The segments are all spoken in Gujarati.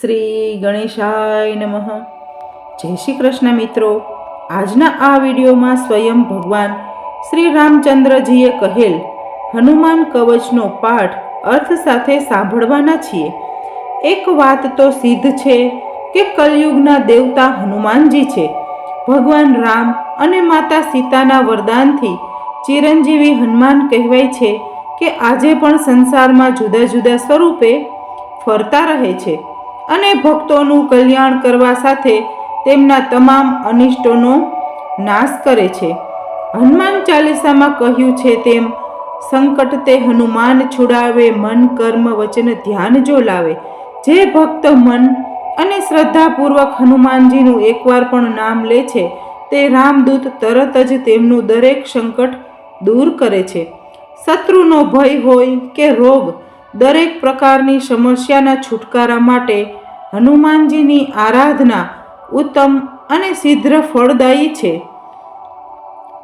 શ્રી ગણેશાય નમઃ. જય શ્રી કૃષ્ણ મિત્રો. આજના આ વિડીયોમાં સ્વયં ભગવાન શ્રી રામચંદ્રજીએ કહેલ હનુમાન કવચનો પાઠ અર્થ સાથે સાંભળવાના છીએ. એક વાત તો સિદ્ધ છે કે કલયુગના દેવતા હનુમાનજી છે. ભગવાન રામ અને માતા સીતાના વરદાનથી ચિરંજીવી હનુમાન કહેવાય છે કે આજે પણ સંસારમાં જુદા જુદા સ્વરૂપે ફરતા રહે છે અને ભક્તોનું કલ્યાણ કરવા સાથે તેમના તમામ અનિષ્ટોનો નાશ કરે છે. હનુમાન ચાલીસામાં કહ્યું છે તેમ સંકટ તે હનુમાન છુડાવે, મન કર્મ વચન ધ્યાન જો લાવે. જે ભક્ત મન અને શ્રદ્ધાપૂર્વક હનુમાનજીનું એકવાર પણ નામ લે છે તે રામદૂત તરત જ તેમનું દરેક સંકટ દૂર કરે છે. શત્રુનો ભય હોય કે રોગ, દરેક પ્રકારની સમસ્યાના છુટકારા માટે હનુમાનજીની આરાધના ઉત્તમ અને શીઘ્ર ફળદાયી છે.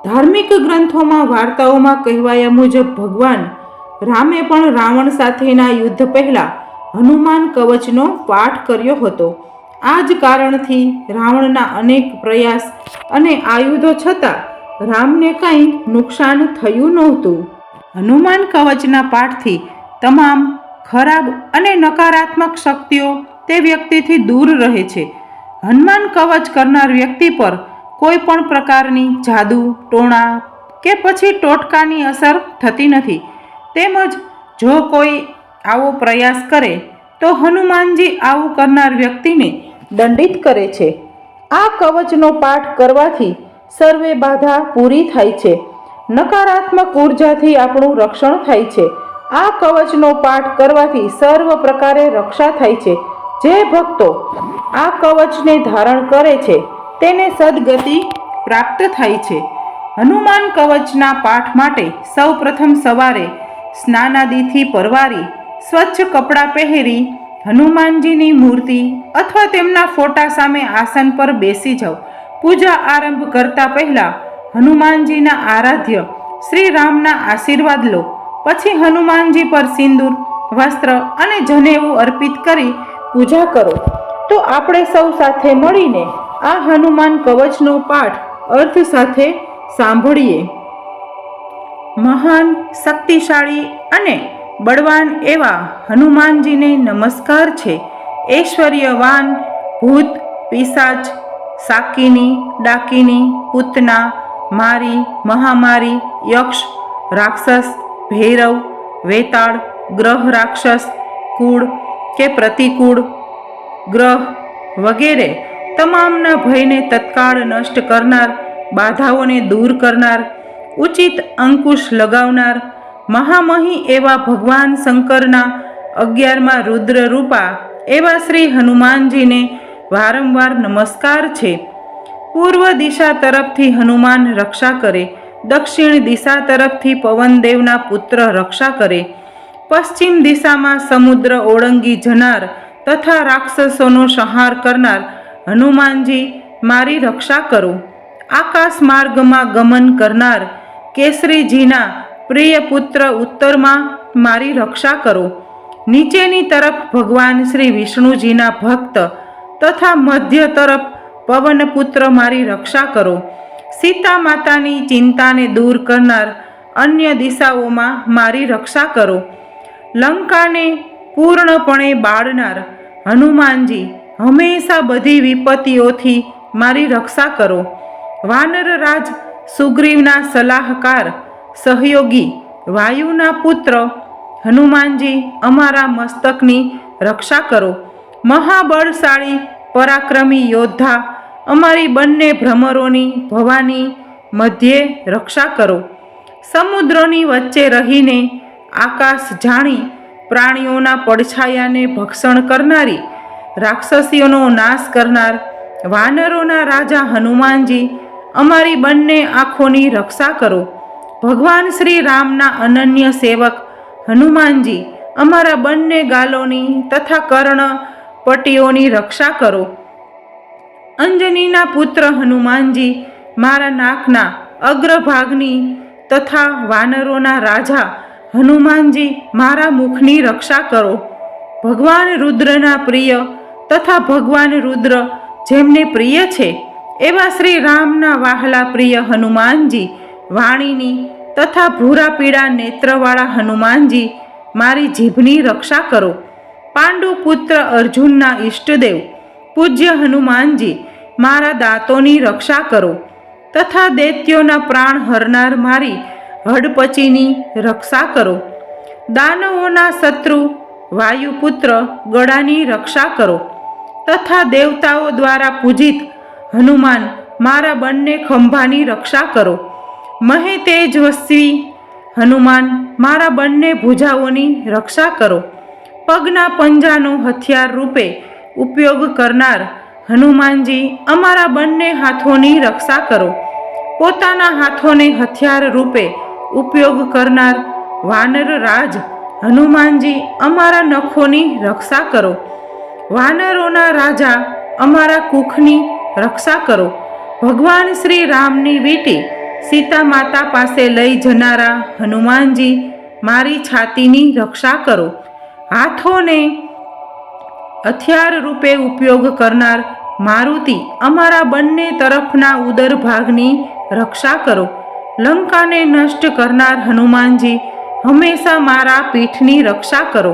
ધાર્મિક ગ્રંથોમાં વાર્તાઓમાં કહેવાયા મુજબ ભગવાન રામે પણ રાવણ સાથેના યુદ્ધ પહેલા હનુમાન કવચનો પાઠ કર્યો હતો. આ જ કારણથી રાવણના અનેક પ્રયાસ અને આયુધો છતાં રામને કંઈ નુકસાન થયું નહોતું. હનુમાન કવચના પાઠથી તમામ ખરાબ અને નકારાત્મક શક્તિઓ તે વ્યક્તિથી દૂર રહે છે. હનુમાન કવચ કરનાર વ્યક્તિ પર કોઈ પણ પ્રકારની જાદુ, ટોણા કે પછી ટોટકાની અસર થતી નથી. તેમજ જો કોઈ આવો પ્રયાસ કરે તો હનુમાનજી આવું કરનાર વ્યક્તિને દંડિત કરે છે. આ કવચનો પાઠ કરવાથી સર્વે બાધા પૂરી થાય છે. નકારાત્મક ઉર્જાથી આપણું રક્ષણ થાય છે. આ કવચનો પાઠ કરવાથી સર્વ પ્રકારે રક્ષા થાય છે. જે ભક્તો આ કવચને ધારણ કરે છે તેને સદગતિ પ્રાપ્ત થાય છે. હનુમાન કવચના પાઠ માટે સૌ પ્રથમ સવારે સ્નાનાદિથી પરવારી સ્વચ્છ કપડાં પહેરી હનુમાનજીની મૂર્તિ અથવા તેમના ફોટા સામે આસન પર બેસી જાઓ. પૂજા આરંભ કરતા પહેલા હનુમાનજીના આરાધ્ય શ્રી રામના આશીર્વાદ લો. પછી હનુમાનજી પર સિંદૂર, વસ્ત્ર અને જનેવું અર્પિત કરી પૂજા કરો. તો આપણે સૌ સાથે મળીને આ હનુમાન કવચનો પાઠ અર્થ સાથે સાંભળીએ. મહાન, શક્તિશાળી અને બળવાન એવા હનુમાનજીને નમસ્કાર છે. ઐશ્વર્યવાન ભૂત, પિશાચ, શાકિની, ડાકિની, પૂતના, મારી, મહામારી, યક્ષ, રાક્ષસ, ભૈરવ, વેતાળ, ગ્રહ રાક્ષસ, કુળ કે પ્રતિકૂળ ગ્રહ વગેરે તમામના ભયને તત્કાળ નષ્ટ કરનાર, બાધાઓને દૂર કરનાર, ઉચિત અંકુશ લગાવનાર, મહામહી એવા ભગવાન શંકરના 11મા રુદ્ર રૂપા એવા શ્રી હનુમાનજીને વારંવાર નમસ્કાર છે. પૂર્વ દિશા તરફથી હનુમાન રક્ષા કરે, દક્ષિણ દિશા તરફથી પવનદેવના પુત્ર રક્ષા કરે, પશ્ચિમ દિશામાં સમુદ્ર ઓળંગી જનાર તથા રાક્ષસોનો સંહાર કરનાર હનુમાનજી મારી રક્ષા કરો. આકાશ માર્ગમાં ગમન કરનાર કેસરીજીના પ્રિય પુત્ર ઉત્તરમાં મારી રક્ષા કરો. નીચેની તરફ ભગવાન શ્રી વિષ્ણુજીના ભક્ત તથા મધ્ય તરફ પવનપુત્ર મારી રક્ષા કરો. સીતા માતાની ચિંતાને દૂર કરનાર અન્ય દિશાઓમાં મારી રક્ષા કરો. લંકાને પૂર્ણપણે બાળનાર હનુમાનજી હંમેશા બધી વિપત્તિઓથી મારી રક્ષા કરો. વાનરરાજ સુગ્રીવના સલાહકાર, સહયોગી, વાયુના પુત્ર હનુમાનજી અમારા મસ્તકની રક્ષા કરો. મહાબળશાળી પરાક્રમી યોદ્ધા અમારી બંને ભ્રમરોની ભવાની મધ્યે રક્ષા કરો. સમુદ્રોની વચ્ચે રહીને આકાશ જાણી પ્રાણીઓના પડછાયાને ભક્ષણ કરનારી, રાક્ષસીઓનો નાશ કરનાર વાનરોના રાજા હનુમાનજી અમારી બંને આંખોની રક્ષા કરો. ભગવાન શ્રી રામના અનન્ય સેવક હનુમાનજી અમારા બંને ગાલોની તથા કર્ણ પટ્ટીઓની રક્ષા કરો. અંજનીના પુત્ર હનુમાનજી મારા નાકના અગ્રભાગની તથા વાનરોના રાજા હનુમાનજી મારા મુખની રક્ષા કરો. ભગવાન રુદ્રના પ્રિય તથા ભગવાન રુદ્ર જેમને પ્રિય છે એવા શ્રી રામના વહાલા પ્રિય હનુમાનજી, વાણીની તથા ભૂરા પીળા નેત્રવાળા હનુમાનજી, મારી જીભની રક્ષા કરો. પાંડુ પુત્ર અર્જુનના ઈષ્ટદેવ પૂજ્ય હનુમાનજી, મારા દાંતોની રક્ષા કરો. તથા દૈત્યોના પ્રાણ હરનાર મારી હડપચીની રક્ષા કરો. દાનવોના શત્રુ વાયુપુત્ર ગળાની રક્ષા કરો. તથા દેવતાઓ દ્વારા પૂજિત હનુમાન, મારા બંને ખંભાની રક્ષા કરો. મહે તેજસ્વી હનુમાન, મારા બંને ભુજાઓની રક્ષા કરો. પગના પંજાનો હથિયાર રૂપે ઉપયોગ કરનાર હનુમાનજી, અમારા બંને હાથોની રક્ષા કરો. પોતાના હાથોને હથિયાર રૂપે ઉપયોગ કરનાર વાનર રાજ હનુમાનજી, અમારા નખોની રક્ષા કરો. વાનરોના રાજા, અમારા કુખની રક્ષા કરો. ભગવાન શ્રી રામની વીંટી સીતા માતા પાસે લઈ જનારા હનુમાનજી, મારી છાતીની રક્ષા કરો. હાથોને હથિયાર રૂપે ઉપયોગ કરનાર મારુતિ, અમારા બંને તરફના ઉદર ભાગની રક્ષા કરો. લંકાને નષ્ટ કરનાર હનુમાનજી, હંમેશા મારા પીઠની રક્ષા કરો.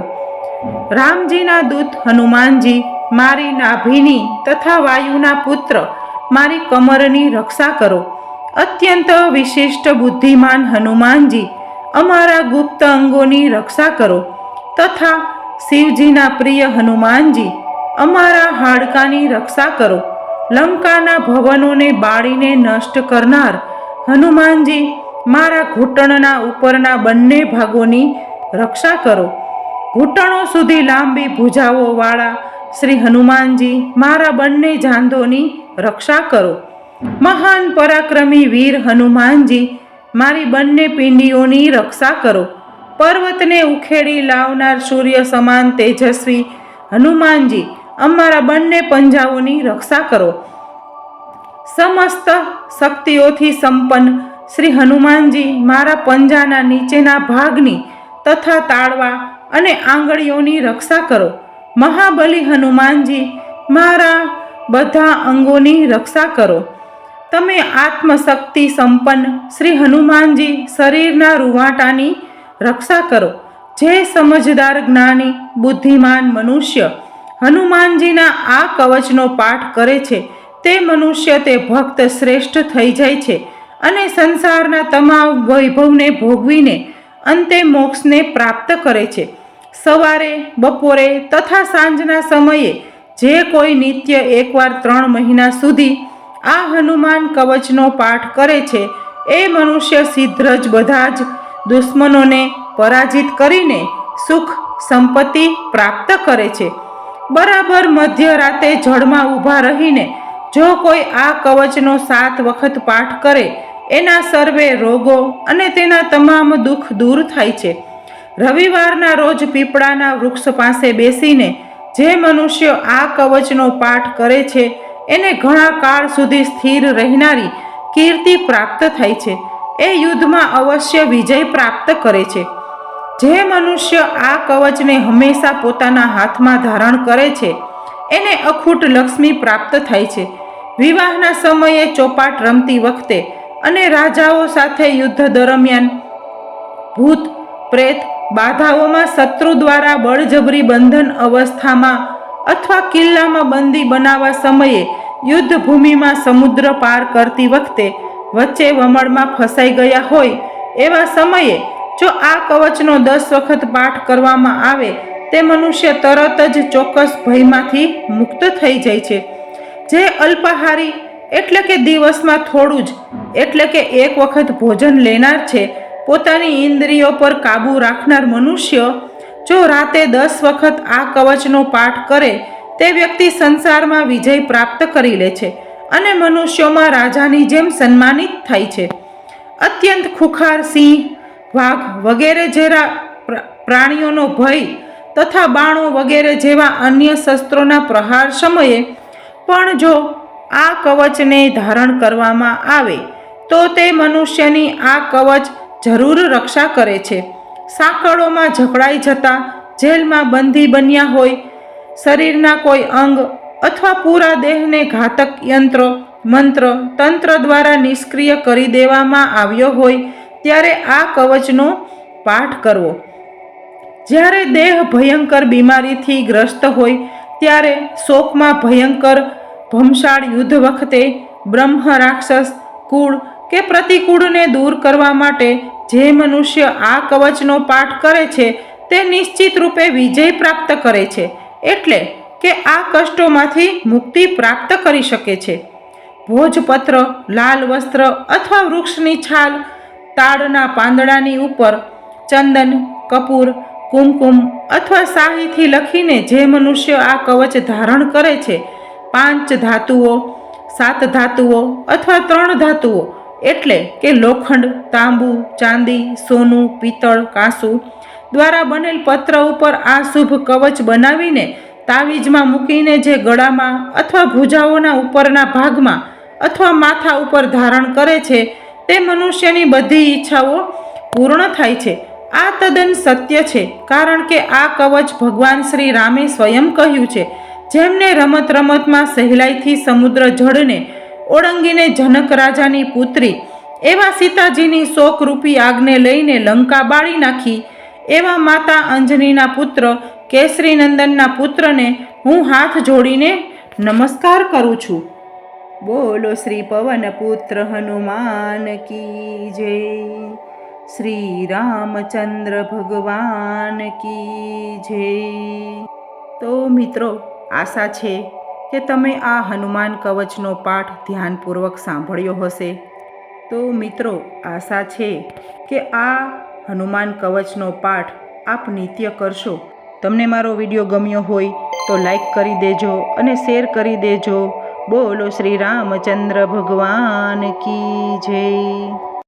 રામજીના દૂત હનુમાનજી, મારી નાભિની તથા વાયુના પુત્ર મારી કમરની રક્ષા કરો. અત્યંત વિશિષ્ટ બુદ્ધિમાન હનુમાનજી, અમારા ગુપ્ત અંગોની રક્ષા કરો. તથા શિવજીના પ્રિય હનુમાનજી, અમારા હાડકાની રક્ષા કરો. લંકાના ભવનોને બાળીને નષ્ટ કરનાર હનુમાનજી, મારા ઘૂંટણના ઉપરના બંને ભાગોની રક્ષા કરો. ઘૂંટણો સુધી લાંબી ભુજાઓ વાળા શ્રી હનુમાનજી, મારા બંને જાંઘોની રક્ષા કરો. મહાન પરાક્રમી વીર હનુમાનજી, મારી બંને પિંડીઓની રક્ષા કરો. પર્વતને ઉખેડી લાવનાર સૂર્ય સમાન તેજસ્વી હનુમાનજી, અમારા બંને પંજાઓની રક્ષા કરો. સમસ્ત શક્તિઓથી સંપન્ન શ્રી હનુમાનજી, મારા પંજાના નીચેના ભાગની તથા તાળવા અને આંગળીઓની રક્ષા કરો. મહાબલી હનુમાનજી, મારા બધા અંગોની રક્ષા કરો. તમે આત્મશક્તિ સંપન્ન શ્રી હનુમાનજી, શરીરના રૂવાટાની રક્ષા કરો. જે સમજદાર જ્ઞાની બુદ્ધિમાન મનુષ્ય હનુમાનજીના આ કવચનો પાઠ કરે છે તે મનુષ્ય તે ભક્ત શ્રેષ્ઠ થઈ જાય છે અને સંસારના તમામ વૈભવને ભોગવીને અંતે મોક્ષને પ્રાપ્ત કરે છે. સવારે, બપોરે તથા સાંજના સમયે જે કોઈ નિત્ય એકવાર 3 મહિના સુધી આ હનુમાન કવચનો પાઠ કરે છે એ મનુષ્ય શીઘ્ર જ બધા જ દુશ્મનોને પરાજિત કરીને સુખ સંપત્તિ પ્રાપ્ત કરે છે. બરાબર મધ્યરાતે જળમાં ઊભા રહીને જો કોઈ આ કવચનો 7 વખત પાઠ કરે એના સર્વે રોગો અને તેના તમામ દુઃખ દૂર થાય છે. રવિવારના રોજ પીપળાના વૃક્ષ પાસે બેસીને જે મનુષ્ય આ કવચનો પાઠ કરે છે એને ઘણા કાળ સુધી સ્થિર રહેનારી કીર્તિ પ્રાપ્ત થાય છે. એ યુદ્ધમાં અવશ્ય વિજય પ્રાપ્ત કરે છે. જે મનુષ્ય આ કવચને હંમેશા પોતાના હાથમાં ધારણ કરે છે એને અખૂટ લક્ષ્મી પ્રાપ્ત થાય છે. વિવાહના સમયે ચોપાટ રમતી વખતે અને રાજાઓ સાથે યુદ્ધ દરમિયાન ભૂત પ્રેત બાધાઓમાં શત્રુ દ્વારા બળજબરી બંધન અવસ્થામાં અથવા કિલ્લામાં બંદી બનાવવા સમયે યુદ્ધ ભૂમિમાં સમુદ્ર પાર કરતી વખતે વચ્ચે વમળમાં ફસાઈ ગયા હોય એવા સમયે જો આ કવચનો 10 વખત પાઠ કરવામાં આવે તે મનુષ્ય તરત જ ચોક્કસ ભયમાંથી મુક્ત થઈ જાય છે. જે અલ્પાહારી એટલે કે દિવસમાં થોડું જ એટલે કે 1 વખત ભોજન લેનાર છે, પોતાની ઇન્દ્રિયો પર કાબૂ રાખનાર મનુષ્ય જો રાતે 10 વખત આ કવચનો પાઠ કરે તે વ્યક્તિ સંસારમાં વિજય પ્રાપ્ત કરી લે છે અને મનુષ્યોમાં રાજાની જેમ સન્માનિત થાય છે. અત્યંત ખુખાર સિંહ, વાઘ વગેરે જેવા પ્રાણીઓનો ભય તથા બાણો વગેરે જેવા અન્ય શસ્ત્રોના પ્રહાર સમયે પણ જો આ કવચને ધારણ કરવામાં આવે તો તે મનુષ્યની આ કવચ જરૂર રક્ષા કરે છે. સાંકળોમાં જકડાઈ જતા જેલમાં બંધી બન્યા હોય શરીરના કોઈ અંગ અથવા પૂરા દેહને ઘાતક યંત્ર, મંત્ર, તંત્ર દ્વારા નિષ્ક્રિય કરી દેવામાં આવ્યો હોય ત્યારે આ કવચનો પાઠ કરવો. જ્યારે દેહ ભયંકર બીમારીથી ગ્રસ્ત હોય ત્યારે શોકમાં ભયંકર ભમસાળ યુદ્ધ વખતે બ્રહ્મ રાક્ષસ કુળ કે પ્રતિકૂળને દૂર કરવા માટે જે મનુષ્ય આ કવચનો પાઠ કરે છે તે નિશ્ચિત રૂપે વિજય પ્રાપ્ત કરે છે, એટલે કે આ કષ્ટોમાંથી મુક્તિ પ્રાપ્ત કરી શકે છે. ભોજપત્ર, લાલ વસ્ત્ર અથવા વૃક્ષની છાલ, તાડના પાંદડાની ઉપર ચંદન, કપૂર, કુમકુમ અથવા શાહીથી લખીને જે મનુષ્ય આ કવચ ધારણ કરે છે, 5 ધાતુઓ, 7 ધાતુઓ અથવા 3 ધાતુઓ એટલે કે લોખંડ, તાંબુ, ચાંદી, સોનું, પિત્તળ, કાંસુ દ્વારા બનેલ પત્ર ઉપર આ શુભ કવચ બનાવીને તાવીજમાં મૂકીને જે ગળામાં અથવા ભુજાઓના ઉપરના ભાગમાં અથવા માથા ઉપર ધારણ કરે છે તે મનુષ્યની બધી ઈચ્છાઓ પૂર્ણ થાય છે. આ તદ્દન સત્ય છે, કારણ કે આ કવચ ભગવાન શ્રી રામે સ્વયં કહ્યું છે. જેમને રમત રમતમાં સહેલાઈથી સમુદ્ર જળને ઓળંગીને જનક રાજાની પુત્રી એવા સીતાજીની શોકરૂપી આગને લઈને લંકા બાળી નાખી, એવા માતા અંજનીના પુત્ર કેસરીનંદનના પુત્રને હું હાથ જોડીને નમસ્કાર કરું છું. બોલો શ્રી પવન પુત્ર હનુમાન કી જય. શ્રી રામચંદ્ર ભગવાન કી જય. તો મિત્રો, આશા છે કે તમે આ હનુમાન કવચનો પાઠ ધ્યાનપૂર્વક સાંભળ્યો હશે. તો મિત્રો, આશા છે કે આ હનુમાન કવચનો પાઠ આપ નિત્ય કરશો. તમને મારો વિડીયો ગમ્યો હોય તો લાઈક કરી દેજો અને શેર કરી દેજો. બોલો શ્રી રામચંદ્ર ભગવાન કી જય.